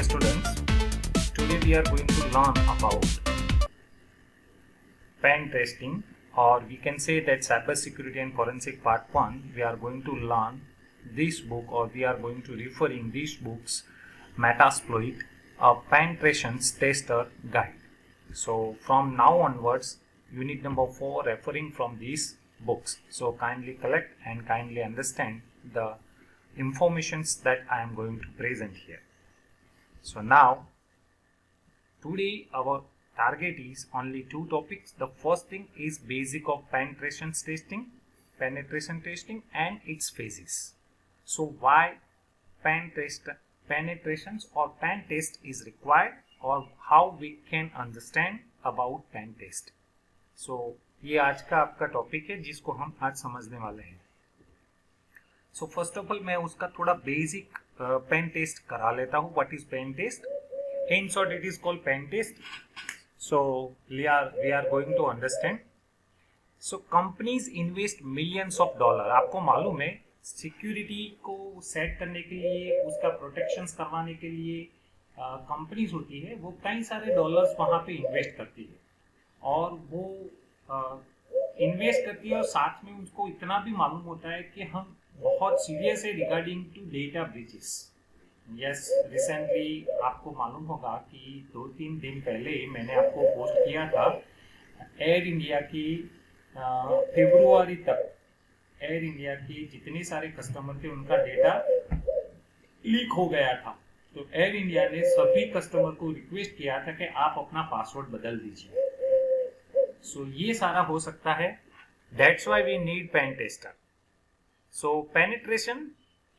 students, today we are going to learn about pen testing, or we can say that cybersecurity and forensic part 1. We are going to learn this book, or we are going to refer in these books Metasploit, a penetration tester guide. So from now onwards, unit number 4 referring from these books. So kindly collect and kindly understand the informations that I am going to present here. So now today our target is only two topics. The first thing is basic of penetration testing and its phases. So why penetrations or pen test is required, or how we can understand about pen test. So ये आज का आपका topic है जिसको हम आज समझने वाले हैं. सो फर्स्ट ऑफ ऑल मैं उसका थोड़ा बेसिक पेन टेस्ट करा लेता हूँ. What is pen test? In short it is called pen test. So we are going to understand. So companies invest millions of dollar. आपको मालूम है सिक्योरिटी को सेट करने के लिए, उसका प्रोटेक्शंस करवाने के लिए कंपनीज होती है वो कई सारे डॉलर्स वहाँ पे इन्वेस्ट करती है, और वो इन्वेस्ट करती है और साथ में उनको इतना भी मालूम होता है कि हम बहुत सीरियस है regarding to data breaches. Yes, recently आपको मालूम होगा कि 2-3 दिन पहले मैंने आपको पोस्ट किया था एयर इंडिया की फरवरी तक एयर इंडिया के जितने सारे कस्टमर थे उनका डेटा लीक हो गया था. तो एयर इंडिया ने सभी कस्टमर को रिक्वेस्ट किया था कि आप अपना पासवर्ड बदल दीजिए. सो ये सारा हो सकता है. That's why we need pen tester. So penetration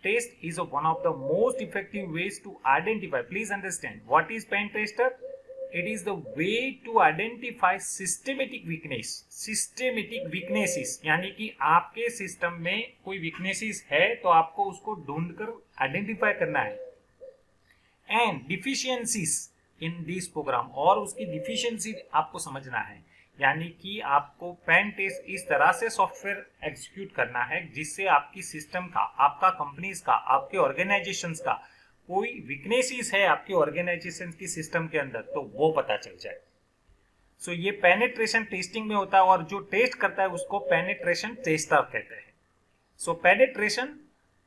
test is one of the most effective ways to identify. Please understand what is pen tester. It is the way to identify systematic weakness. Systematic weaknesses यानी कि आपके system में कोई weaknesses है तो आपको उसको ढूंढकर identify करना है. And deficiencies in this program, और उसकी deficiency आपको समझना है. यानी कि आपको पेन टेस्ट इस तरह से सॉफ्टवेयर एग्जीक्यूट करना है जिससे आपकी सिस्टम का, आपका कंपनीज का, आपके ऑर्गेनाइजेशंस का कोई वीकनेसेस है आपके ऑर्गेनाइजेशन की सिस्टम के अंदर तो वो पता चल जाए. सो ये पेनिट्रेशन टेस्टिंग में होता है, और जो टेस्ट करता है उसको पेनिट्रेशन टेस्टर कहते हैं. So penetration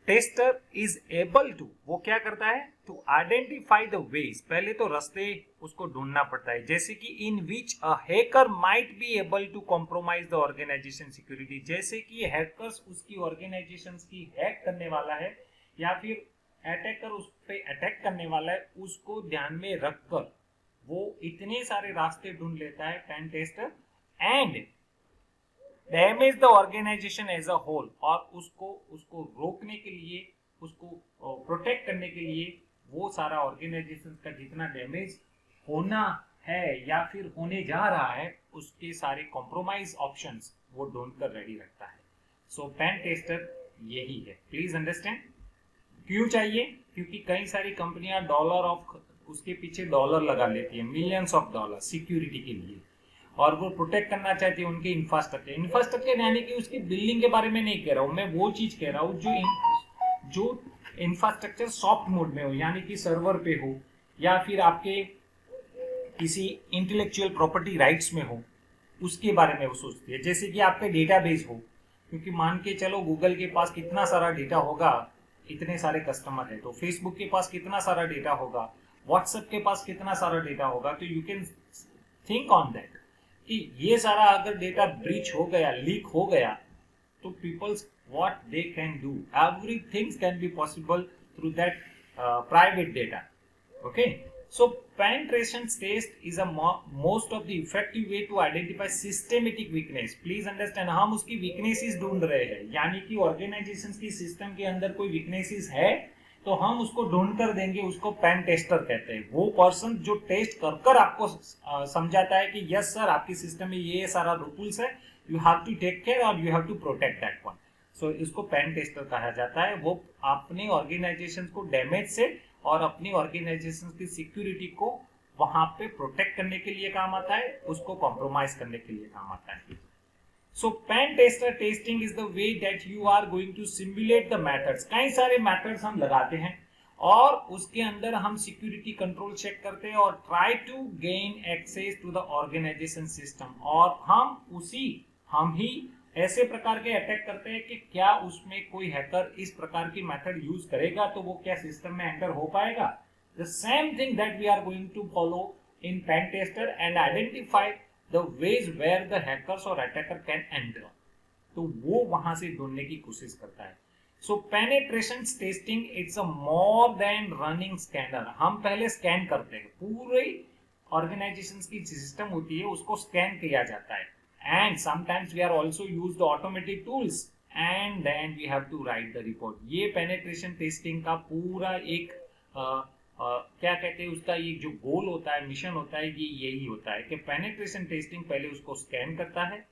tester is able to, वो क्या करता है, टू आइडेंटिफाई द वेज. पहले तो रास्ते उसको ढूंढना पड़ता है, जैसे कि in which a hacker might be able to compromise the organization security. जैसे कि हैकर्स उसकी ऑर्गेनाइजेशन की हैक करने वाला है या फिर अटैकर उस पे अटैक करने वाला है, उसको ध्यान में रखकर वो इतने सारे रास्ते ढूंढ लेता है pen tester, and damage the organisation as a whole. और उसको रोकने के लिए, उसको प्रोटेक्ट करने के लिए वो सारा ऑर्गेनाइजेशन का जितना डैमेज होना है या फिर होने जा रहा है उसके सारे कॉम्प्रोमाइज ऑप्शंस वो ढूंढकर रेडी रखता है. सो पेन टेस्टर यही है. Please understand. क्यों चाहिए? क्योंकि कई सारी कंपनियां उसके पीछे डॉलर लगा लेती है, मिलियंस ऑफ डॉलर सिक्योरिटी के लिए, और वो प्रोटेक्ट करना चाहती है उनके इंफ्रास्ट्रक्चर यानी कि उसकी बिल्डिंग के बारे में नहीं कह रहा हूं मैं, वो चीज कह रहा हूं जो इंफ्रास्ट्रक्चर सॉफ्ट मोड में हो, यानी कि सर्वर पे हो या फिर आपके किसी इंटेलेक्चुअल प्रॉपर्टी राइट्स में हो, उसके बारे में वो सोचती है. जैसे कि आपके डेटाबेस हो, क्योंकि मान के चलो गूगल के पास कितना सारा डेटा होगा, इतने सारे कस्टमर है, तो फेसबुक के पास कितना सारा डेटा होगा, व्हाट्सएप के पास कितना सारा डेटा होगा. तो you can think on that कि ये सारा अगर डेटा ब्रीच हो गया, लीक हो गया, तो peoples what they can do, everything can be possible through that private data. Okay, so penetration test is a most of the effective way to identify systematic weakness. Please understand, हम उसकी weaknesses ढूंढ रहे हैं, यानी कि organisations की system के अंदर कोई weaknesses है तो हम उसको ढूंढ कर देंगे, उसको पेन टेस्टर कहते हैं. वो पर्सन जो टेस्ट कर आपको समझाता है कि यस सर आपकी सिस्टम में ये सारा रूल्स है, you have to take care और you have to protect that one. So इसको पेन टेस्टर कहा जाता है. वो अपने ऑर्गेनाइजेशन को डैमेज से और अपनी ऑर्गेनाइजेशन की सिक्योरिटी को वहां पे प्रोटेक्ट करने के लिए काम आता है, उसको कॉम्प्रोमाइज करने के लिए काम आता है. So pen tester testing is the way that you are going to simulate the methods. कई सारे मेथड्स हम लगाते हैं और उसके अंदर हम सिक्योरिटी कंट्रोल चेक करते हैं और try to gain access to the organisation system, और हम ही ऐसे प्रकार के अटैक करते हैं कि क्या उसमें कोई हैकर इस प्रकार की मेथड यूज करेगा तो वो क्या सिस्टम में एंटर हो पाएगा। The same thing that we are going to follow in pen tester and identify the ways where the hackers और अटैकर कैन एंटर, तो वो वहां से ढूंढने की कोशिश करता है। So penetration testing it's a more than running scanner. हम पहले स्कैन करते हैं, पूरे ऑर्गेनाइजेशंस की सिस्टम होती है उसको स्कैन किया जाता है, and sometimes we are also use the automatic tools and then we have to write the report. ये पेनिट्रेशन टेस्टिंग का पूरा एक क्या कहते हैं उसका ये जो गोल होता है, मिशन होता है, ये यही होता है कि पेनिट्रेशन टेस्टिंग पहले उसको स्कैन करता है,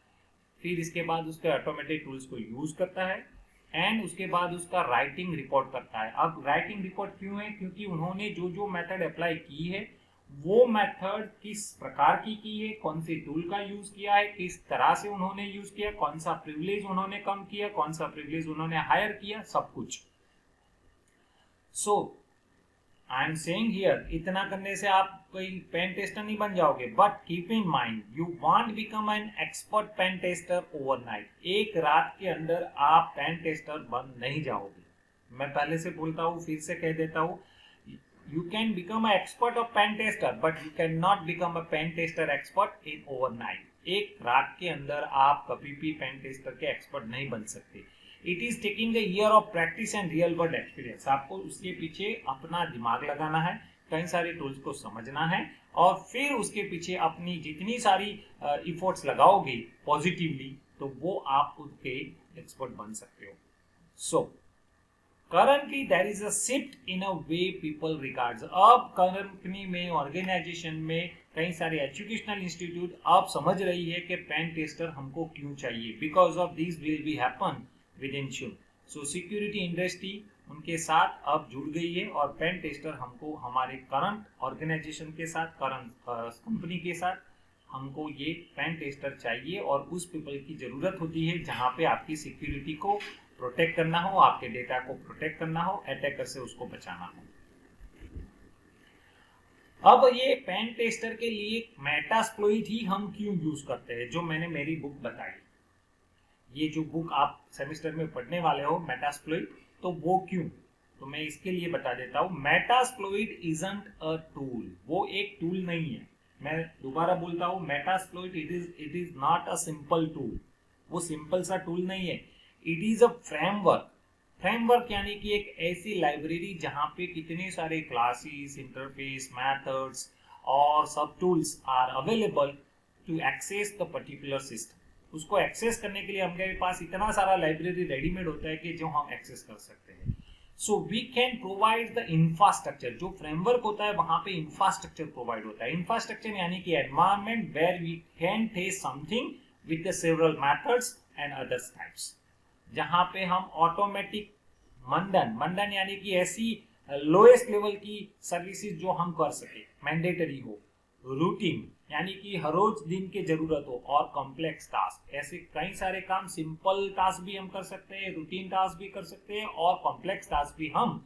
फिर इसके बाद उसके ऑटोमेटिक टूल्स को यूज करता है एंड उसके बाद उसका राइटिंग रिपोर्ट करता है। अब राइटिंग रिपोर्ट क्यों है? क्योंकि उन्होंने जो जो मेथड अप्लाई की है वो मेथड किस प्रकार की है, कौन से टूल का यूज किया है, किस तरह से उन्होंने यूज किया, कौन सा प्रिविलेज उन्होंने कम किया, कौन सा प्रिविलेज उन्होंने हायर किया, सब कुछ। सो आई एम सेइंग हियर, इतना करने से आप कोई पेन टेस्टर नहीं बन जाओगे, but keep in mind you want become an expert pen tester overnight. एक रात के अंदर आप पेन टेस्टर बन नहीं जाओगे। मैं पहले से बोलता हूँ, फिर से कह देता हूँ, you can become an expert of pen tester but you cannot become a pen tester expert in overnight। एक रात के अंदर आप कभी भी पेन टेस्टर के एक्सपर्ट नहीं बन सकते। It is taking a year of practice and real world experience. आपको उसके पीछे अपना दिमाग लगाना है, कई सारे टूल्स को समझना है और फिर उसके पीछे अपनी जितनी सारी इफोर्ट्स लगाओगे पॉजिटिवली तो वो आप उसके एक्सपर्ट बन सकते हो। सो currently there is a shift in a way people regards। अब कंपनी में, ऑर्गेनाइजेशन में, कई सारे एजुकेशनल इंस्टीट्यूट अब समझ रही है कि पेन टेस्टर हमको क्यों चाहिए, because of this will be happen with in soon। So security industry उनके साथ अब जुड़ गई है और पेन टेस्टर हमको हमारे करंट ऑर्गेनाइजेशन के साथ, करंट कंपनी के साथ हमको ये पेन टेस्टर चाहिए और उस पीपल की जरूरत होती है जहाँ पे आपकी सिक्योरिटी को प्रोटेक्ट करना हो, आपके डेटा को प्रोटेक्ट करना हो, अटैकर से उसको बचाना हो। अब ये पेन टेस्टर के लिए मेटास्प्लॉइट ही हम क्यों यूज करते हैं, जो मैंने मेरी बुक बताई, ये जो बुक आप सेमेस्टर में पढ़ने वाले हो मेटास्प्लॉइट, तो वो क्यों, तो मैं इसके लिए बता देता हूँ। मेटास्प्लॉइट इजंट अ टूल, वो एक टूल नहीं है। मैं दोबारा बोलता हूँ, Metasploit it is not a simple tool, वो सिंपल सा टूल नहीं है। It is a framework. Framework यानी कि एक ऐसी लाइब्रेरी जहां पे कितने सारे क्लासेस, इंटरफेस, मेथड्स और सब tools are available to access the particular system. उसको एक्सेस करने के लिए हमारे पास इतना सारा लाइब्रेरी रेडीमेड होता है कि जो हम एक्सेस कर सकते हैं। So we can provide the infrastructure. जो फ्रेमवर्क होता है वहां पे इंफ्रास्ट्रक्चर प्रोवाइड होता है। इंफ्रास्ट्रक्चर यानी कि environment where we can test something with the several methods and others types, जहां पे हम ऑटोमेटिक मंडन यानी कि ऐसी लोएस्ट लेवल की सर्विसेज जो हम कर सके, मैंडेटरी हो, रूटीन यानी कि हर रोज दिन के जरूरत हो, और कॉम्प्लेक्स टास्क, ऐसे कई सारे काम, सिंपल टास्क भी हम कर सकते हैं, रूटीन टास्क भी कर सकते हैं और कॉम्प्लेक्स टास्क भी हम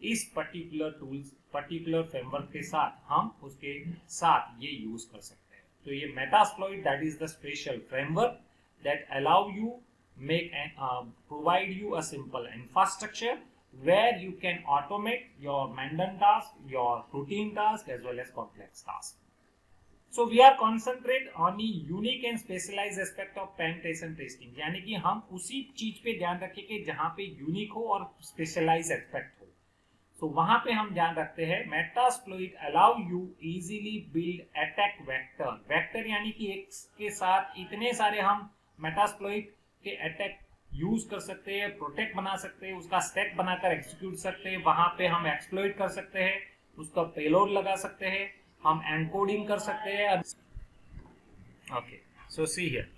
इस पर्टिकुलर टूल्स, पर्टिकुलर फ्रेमवर्क के साथ हम उसके साथ ये यूज कर सकते हैं। तो ये Metasploit that is the special framework that allow you provide you a simple infrastructure where you can automate your mundane task, your routine task as well as complex task. So we are concentrate on a unique and specialized aspect of penetration testing, यानी कि हम उसी चीज पे ध्यान रखें कि जहां पे यूनिक हो और स्पेशलाइज एस्पेक्ट हो। तो वहां पे हम ध्यान रखते हैं Metasploit allow you easily build attack vector. Vector यानी कि एक के साथ इतने सारे हम मेटास्प्लॉइट के अटैक यूज कर सकते हैं, प्रोटेक्ट बना सकते हैं, उसका स्टैक बनाकर एग्जीक्यूट सकते हैं, वहां पे हम एक्सप्लॉइट कर सकते हैं, उसका पेलोड लगा सकते हैं, हम एनकोडिंग कर सकते हैं। ओके, सो सी हियर,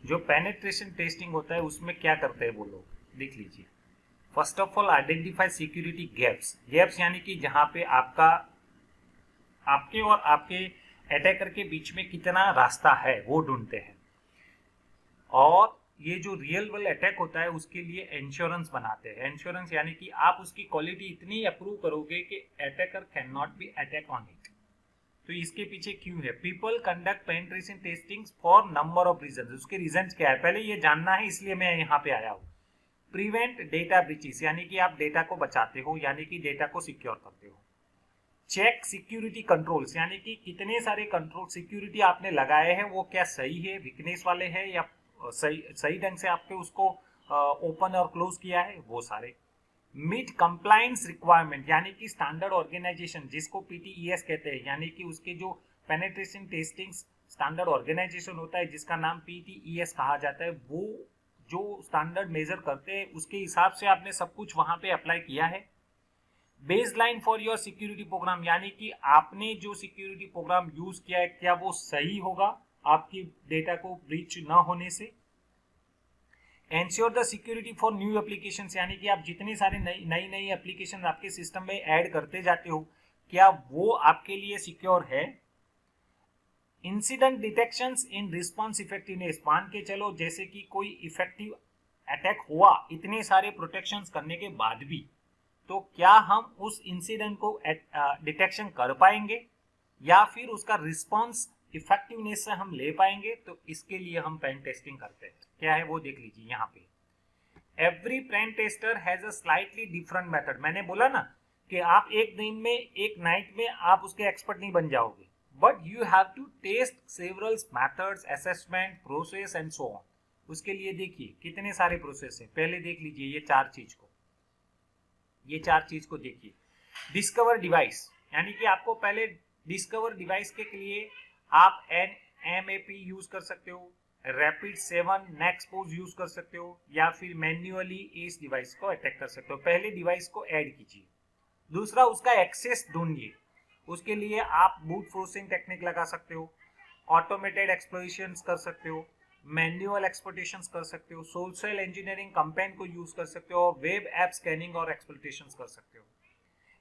जो पेनिट्रेशन टेस्टिंग होता है उसमें क्या करते हैं वो लोग, देख लीजिए। First of all identify security gaps. Gaps यानी कि जहां पे आपके और आपके अटैकर के बीच में कितना रास्ता है वो ढूंढते हैं, और ये जो रियल वर्ल्ड अटैक होता है उसके लिए इंश्योरेंस बनाते हैं। इंश्योरेंस यानी कि आप उसकी क्वालिटी इतनी अप्रूव करोगे कि attacker can not be attack on it. तो इसके पीछे क्यों है? People conduct penetration testing for number of reason. उसके रीजन क्या है पहले ये जानना है, इसलिए मैं यहाँ पे आया हूँ। प्रिवेंट डेटा ब्रीचेस यानी कि आप डेटा को बचाते हो, यानी कि डेटा को सिक्योर करते हो। चेक सिक्योरिटी कंट्रोल्स यानी कि कितने सारे कंट्रोल सिक्योरिटी आपने लगाए हैं, वो क्या सही है, वीकनेस वाले हैं या सही ढंग से आपके उसको ओपन और क्लोज किया है, वो सारे। मीट कंप्लायंस रिक्वायरमेंट यानी कि स्टैंडर्ड ऑर्गेनाइजेशन जिसको पीटीईएस कहते हैं, यानी कि उसके जो पेनिट्रेशन टेस्टिंग स्टैंडर्ड ऑर्गेनाइजेशन होता है जिसका नाम पीटीईएस कहा जाता है, वो जो स्टैंडर्ड मेजर करते हैं उसके हिसाब से आपने सब कुछ वहां पे अप्लाई किया है। Baseline for your security program यानी कि आपने जो सिक्योरिटी प्रोग्राम यूज किया है क्या वो सही होगा आपकी डेटा को ब्रीच ना होने से। Ensure the security for new applications यानी कि आप जितने सारे नई नई एप्लीकेशन आपके सिस्टम में ऐड करते जाते हो क्या वो आपके लिए सिक्योर है। Incident detections in response effectiveness, मान के चलो जैसे कि कोई इफेक्टिव अटैक हुआ इतने सारे प्रोटेक्शंस करने के बाद भी, तो क्या हम उस इंसिडेंट को डिटेक्शन कर पाएंगे या फिर उसका रिस्पॉन्स इफेक्टिवनेस से हम ले पाएंगे। तो इसके लिए हम पेन टेस्टिंग करते हैं। क्या है वो देख लीजिए यहाँ पे। Every pen tester has a slightly different method. मैंने बोला ना कि आप एक दिन में एक नाइट में आप उसके एक्सपर्ट नहीं बन जाओगे, but you have to test several methods, assessment, process and so on. उसके लिए देखिए कितने सारे प्रोसेस है। पहले देख लीजिए ये चार चीज को देखिए। डिस्कवर डिवाइस यानी कि आपको पहले डिस्कवर डिवाइस के लिए आप एनएमएपी यूज कर सकते हो, रैपिड 7 नेक्सपोज यूज कर सकते हो या फिर मैन्युअली इस डिवाइस को अटैक कर सकते हो। पहले डिवाइस को ऐड कीजिए। दूसरा उसका एक्सेस ढूंढिए, उसके लिए आप बूट फोर्सिंग टेक्निक लगा सकते हो, ऑटोमेटेड एक्सप्लोरेशंस कर सकते हो, मैन्युअल एक्सप्लोटेशंस कर सकते हो, सोशल इंजीनियरिंग कैंपेन को यूज कर सकते हो और वेब ऐप स्कैनिंग और एक्सप्लोटेशंस कर सकते हो।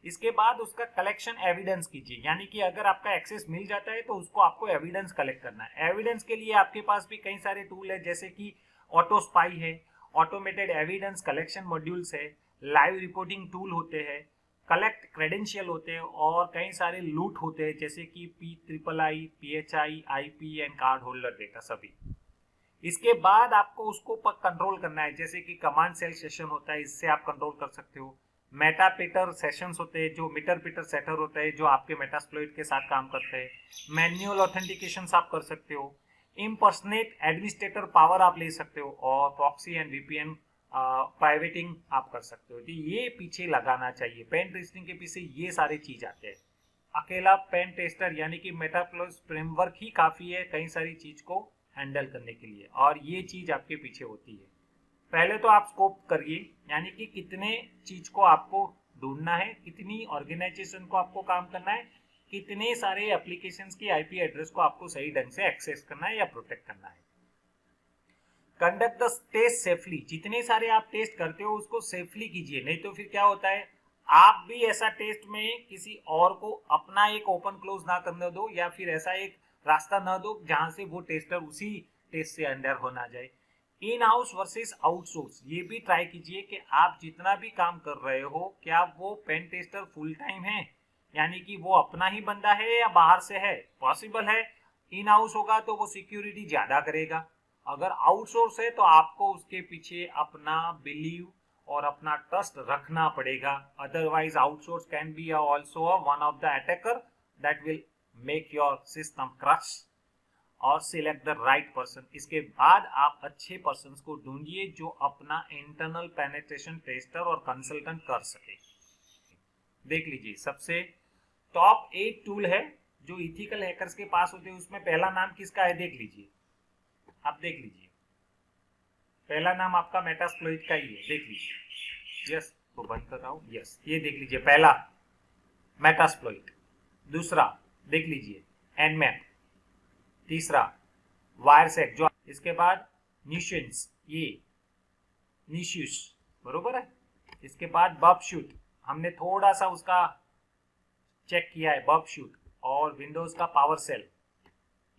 इसके बाद उसका कलेक्शन एविडेंस कीजिए, यानी कि अगर आपका एक्सेस मिल जाता है तो उसको आपको एविडेंस कलेक्ट करना है। एविडेंस के लिए आपके पास भी कई सारे टूल है जैसे कि ऑटो स्पाई है, ऑटोमेटेड एविडेंस कलेक्शन मॉड्यूल्स है, लाइव रिपोर्टिंग टूल होते हैं, कलेक्ट क्रेडेंशियल होते हैं और कई सारे लूट होते हैं जैसे कि PIII, PHI, IP and card holder data सभी। इसके बाद आपको उसको कंट्रोल करना है, जैसे कि कमांड सेल सेशन होता है, इससे आप कंट्रोल कर सकते हो। मेटापीटर सेशंस होते हैं जो मीटर पीटर सेटर होता है जो आपके मेटास्प्लॉइट के साथ काम करते हैं। मैन्युअल ऑथेंटिकेशन आप कर सकते हो। इम्पर्सनेट एडमिनिस्ट्रेटर पावर आप ले सकते हो और प्रॉक्सी एंड VPN प्राइवेटिंग आप कर सकते हो। तो ये पीछे लगाना चाहिए, पेन टेस्टिंग के पीछे ये सारे चीज आते हैं। अकेला पेन टेस्टर यानी कि मेटाप्लस फ्रेमवर्क ही काफी है कई सारी चीज को हैंडल करने के लिए, और ये चीज आपके पीछे होती है। पहले तो आप स्कोप करिए, यानी कि कितने चीज को आपको ढूंढना है, कितनी ऑर्गेनाइजेशन को आपको काम करना है, कितने सारे एप्लीकेशंस की IP एड्रेस को आपको सही ढंग से एक्सेस करना है या प्रोटेक्ट करना है। कंडक्ट द टेस्ट सेफली, जितने सारे आप टेस्ट करते हो उसको सेफली कीजिए, नहीं तो फिर क्या होता है आप भी ऐसा टेस्ट में किसी और को अपना एक ओपन क्लोज ना करने दो या फिर ऐसा एक रास्ता ना दो जहां से वो टेस्टर उसी टेस्ट से अंदर हो ना जाए। इन हाउस वर्सेस आउटसोर्स, ये भी ट्राई कीजिए कि आप जितना भी काम कर रहे हो क्या वो पेन टेस्टर फुल टाइम है, यानी कि वो अपना ही बंदा है या बाहर से है। पॉसिबल है इन हाउस होगा तो वो सिक्योरिटी ज्यादा करेगा, अगर आउटसोर्स है तो आपको उसके पीछे अपना बिलीव और अपना ट्रस्ट रखना पड़ेगा। Otherwise outsource can be also one of the attacker that will make your system crush. और सिलेक्ट द राइट पर्सन। इसके बाद आप अच्छे पर्सन को ढूंढिए जो अपना इंटरनल पेनिट्रेशन टेस्टर और कंसल्टेंट कर सके। देख लीजिए सबसे टॉप 8 टूल है जो इथिकल हैकर्स के पास होते हैं, उसमें पहला नाम किसका है देख लीजिए। आप देख लीजिए पहला नाम आपका मेटास्प्लॉइट का ही है, देख लीजिए। यस तो बंद कर रहा हूं। यस ये देख लीजिए पहला मेटास्प्लॉइट, दूसरा देख लीजिए एनमैप, तीसरा वायरसेक, जो इसके बाद निशंस, ये निशियस बरोबर है। इसके बाद बबशूट, हमने थोड़ा सा उसका चेक किया है बबशूट। और विंडोज का पावर सेल,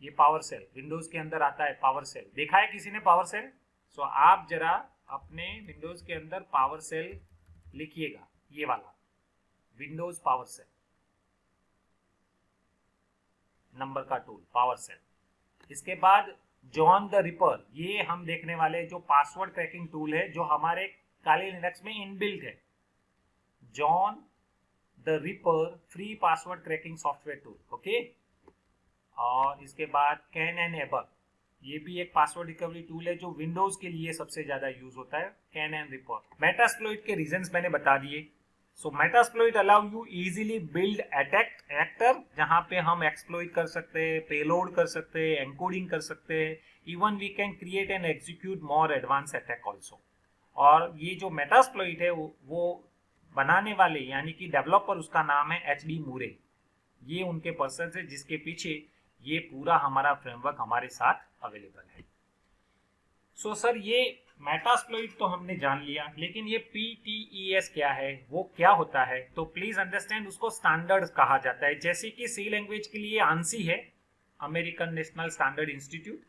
ये पावर सेल विंडोज के अंदर आता है, पावर सेल देखा है किसी ने पावर सेल, सो आप जरा अपने विंडोज के अंदर पावर सेल लिखिएगा, ये वाला विंडोज पावर सेल, नंबर का टूल पावर सेल। इसके बाद जॉन द रिपर, ये हम देखने वाले जो पासवर्ड क्रैकिंग टूल है जो हमारे काली लिनक्स में इनबिल्ट है। John the ripper free password cracking software tool, okay. और इसके बाद कैन एंड एबर, ये भी एक पासवर्ड रिकवरी टूल है जो विंडोज के लिए सबसे ज्यादा यूज होता है। Cain and Ripper. मेटास्प्लॉइट के रीजंस मैंने बता दिए। So Metasploit allow you easily build attack actor, जहां पे हम एक्सप्लॉइट कर सकते हैं, पेलोड कर सकते हैं, एनकोडिंग कर सकते हैं, even we can create and execute more advance attack also. और ये जो मेटास्प्लॉइट है वो बनाने वाले यानी कि डेवलपर, उसका नाम है एचडी मूरे। ये उनके पर्सन है जिसके पीछे ये पूरा हमारा फ्रेमवर्क हमारे साथ अवेलेबल है। सो सर ये मेटास्प्लॉइट तो हमने जान लिया, लेकिन ये PTES क्या है, वो क्या होता है? तो प्लीज अंडरस्टैंड, उसको स्टैंडर्ड कहा जाता है। जैसे कि सी लैंग्वेज के लिए ANSI है, अमेरिकन नेशनल स्टैंडर्ड इंस्टीट्यूट,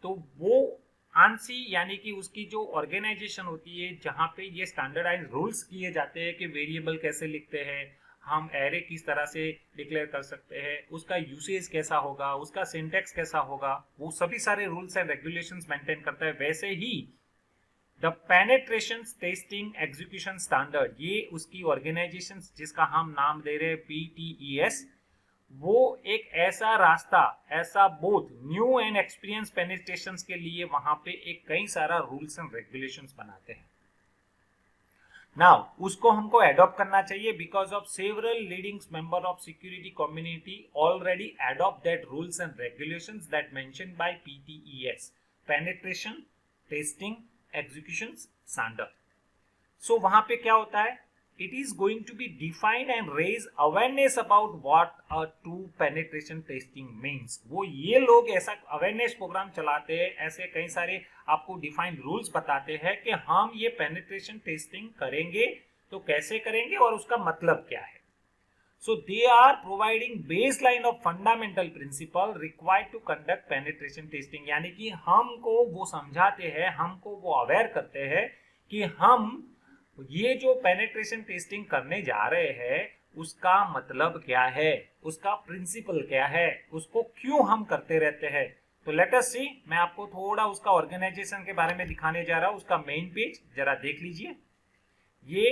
तो वो ANSI यानी कि उसकी जो ऑर्गेनाइजेशन होती है जहां पे ये स्टैंडर्डाइज रूल्स किए जाते हैं कि वेरिएबल कैसे लिखते हैं, हम एरे किस तरह से डिक्लेयर कर सकते हैं, उसका यूसेज कैसा होगा, उसका सिंटैक्स कैसा होगा, वो सभी सारे रूल्स एंड रेगुलेशंस मेंटेन करता है। वैसे ही the penetration testing execution standard, ये उसकी ऑर्गेनाइजेशन जिसका हम नाम दे रहे हैं PTES, वो एक ऐसा रास्ता, ऐसा बोथ न्यू एंड एक्सपीरियंस पेनिट्रेशंस के लिए वहां पे एक कई सारा रूल्स एंड रेगुलेशंस बनाते हैं। नाउ उसको हमको एडॉप्ट करना चाहिए because of several leading member of security community already adopt that rules and regulations that mentioned by PTES, penetration testing execution standard. So वहां पे क्या होता है, it is going to be defined and raise awareness about what a true penetration testing means। वो ये लोग ऐसा awareness programme चलाते हैं, ऐसे कई सारे आपको डिफाइंड रूल्स बताते हैं कि हम ये पेनिट्रेशन टेस्टिंग करेंगे तो कैसे करेंगे और उसका मतलब क्या है। So they are providing baseline of fundamental principle required to conduct penetration testing, यानी कि हमको वो समझाते हैं, हमको वो अवेयर करते हैं कि हम ये जो पेनिट्रेशन टेस्टिंग करने जा रहे हैं उसका मतलब क्या है, उसका प्रिंसिपल क्या है, उसको क्यों हम करते रहते हैं। तो लेट अस सी, मैं आपको थोड़ा उसका ऑर्गेनाइजेशन के बारे में दिखाने जा रहा हूं। उसका मेन पेज जरा देख लीजिए, ये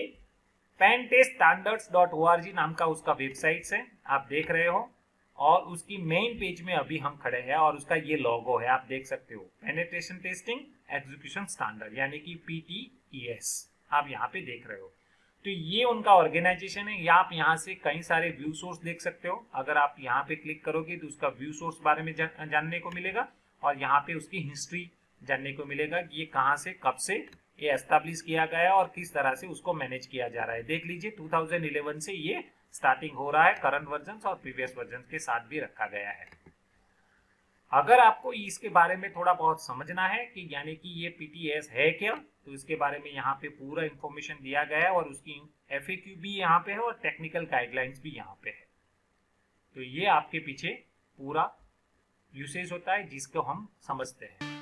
penteststandards.org नाम का उसका वेबसाइट है, आप देख रहे हो, और उसकी मेन पेज में अभी हम खड़े हैं और उसका ये लोगो है, आप देख सकते हो, पेनिट्रेशन टेस्टिंग एग्जीक्यूशन स्टैंडर्ड यानी कि PTES आप यहाँ पे देख रहे हो। तो ये उनका ऑर्गेनाइजेशन है। आप यहाँ से कई सारे व्यू सोर्स देख सकते हो, अगर आप यहाँ पे क्लिक करोगे तो उसका व्यू सोर्स बारे में जानने को मिलेगा और यहाँ पे उसकी हिस्ट्री जानने को मिलेगा कि ये कहाँ से कब से ये एस्टैब्लिश किया गया है और किस तरह से उसको मैनेज किया जा रहा है। देख लीजिए 2011 से ये स्टार्टिंग हो रहा है, करंट वर्जन और प्रीवियस वर्जन के साथ भी रखा गया है। अगर आपको इसके बारे में थोड़ा बहुत समझना है कि यानी कि ये PTES है क्या, तो इसके बारे में यहाँ पे पूरा इंफॉर्मेशन दिया गया है और उसकी FAQ भी यहाँ पे है और टेक्निकल गाइडलाइंस भी यहाँ पे है। तो ये आपके पीछे पूरा यूसेज होता है जिसको हम समझते हैं।